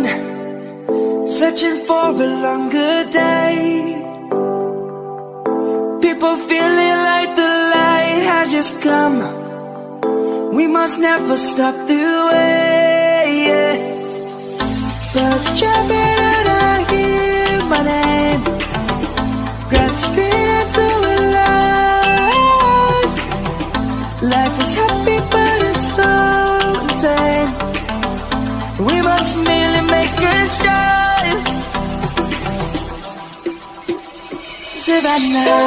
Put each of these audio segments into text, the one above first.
sun, searching for a longer day. People feeling like the light has just come. We must never stop the way. Birds chirping and I hear my name, grasping into life. Life is happy but it's so insane. We must merely make a start. Savannah,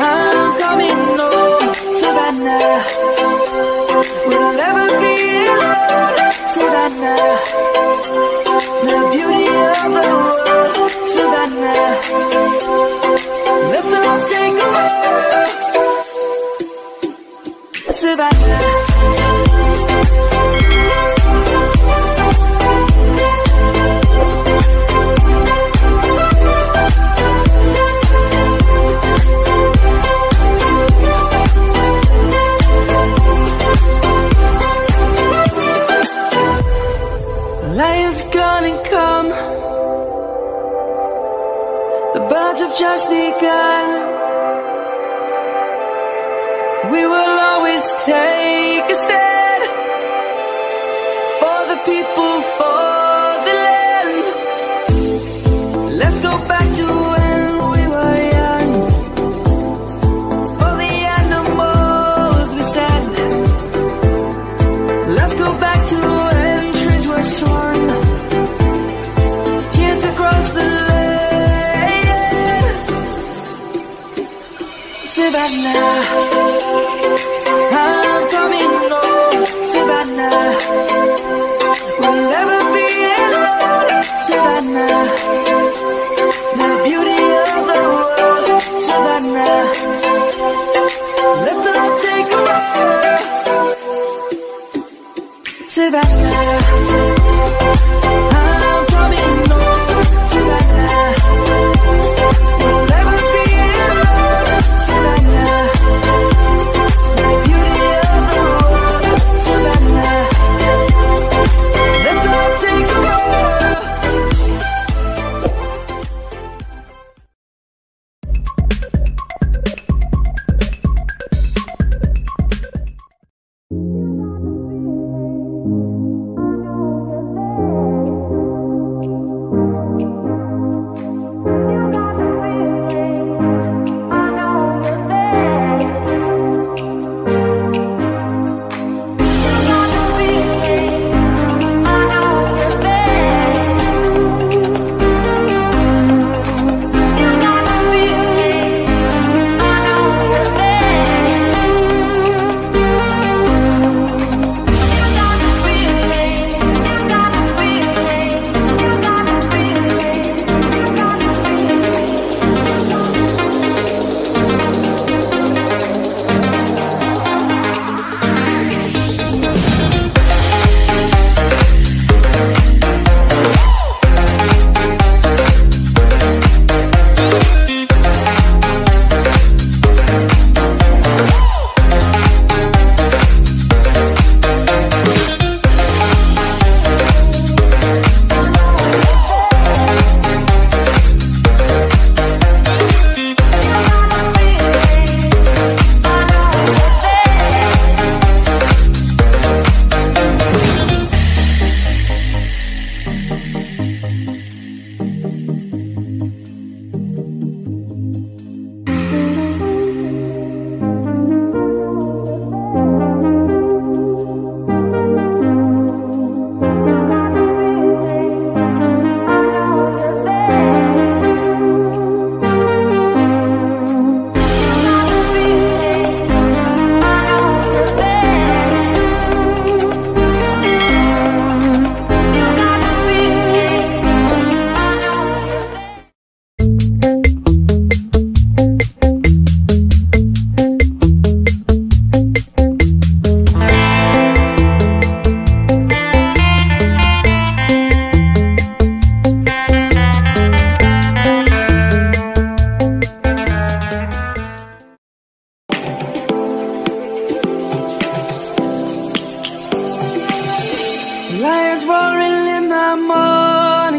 I'm coming home. Savannah, we'll never be alone. Savannah, the beauty of the world. Savannah, let's all take a walk. Savannah, lion's gonna come. The birds have just begun. We will always take a stand for the people, for the land. Let's go back to when we were young. For the animals we stand. Let's go back to when trees were swung, kids across the land. Savannah, I'm coming home. Savannah, we'll never be alone. Savannah, the beauty of the world. Savannah, let's all take a walk. Savannah, I'm coming home. Savannah, we'll never be alone. Savannah, the beauty of the world. Savannah, let's all take a walk.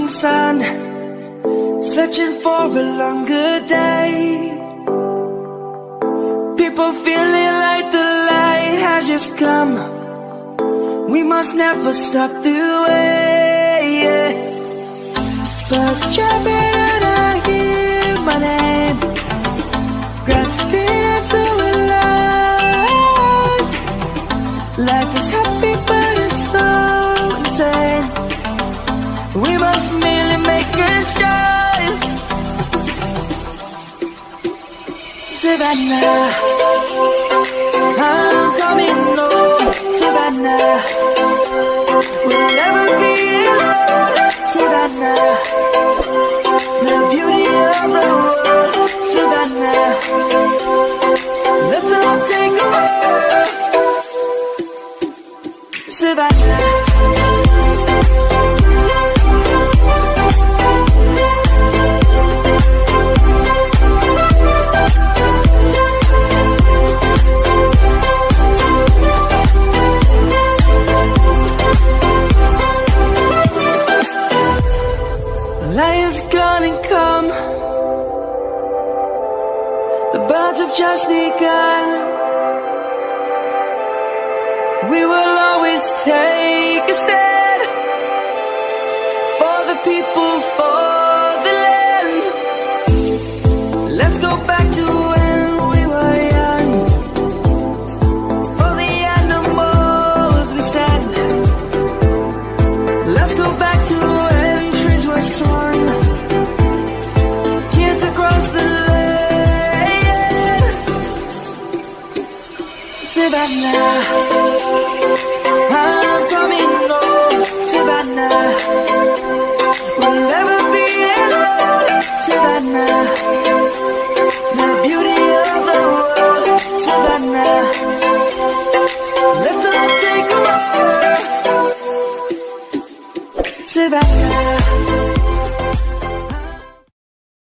morning sun, searching for a longer day. People feeling like the light has just come. We must never stop the way, yeah. Birds chirping and I hear my name, grasping into a life. Life is happy but it's so insane. We must merely make a start. Savannah, I'm coming home. Savannah, we'll never be alone. Savannah, the beauty of the world. Savannah, let's all take a walk. Savannah. Lion's gonna come. The birds have just begun. We will always take a stand for the people, for the land. Let's go back to when we were young. For the animals we stand. Let's go back to when trees were swung, kids across the land. Savannah, I'm coming home. Savannah, we'll never be alone. Savannah, the beauty of the world. Savannah, let's all take a walk. Savannah.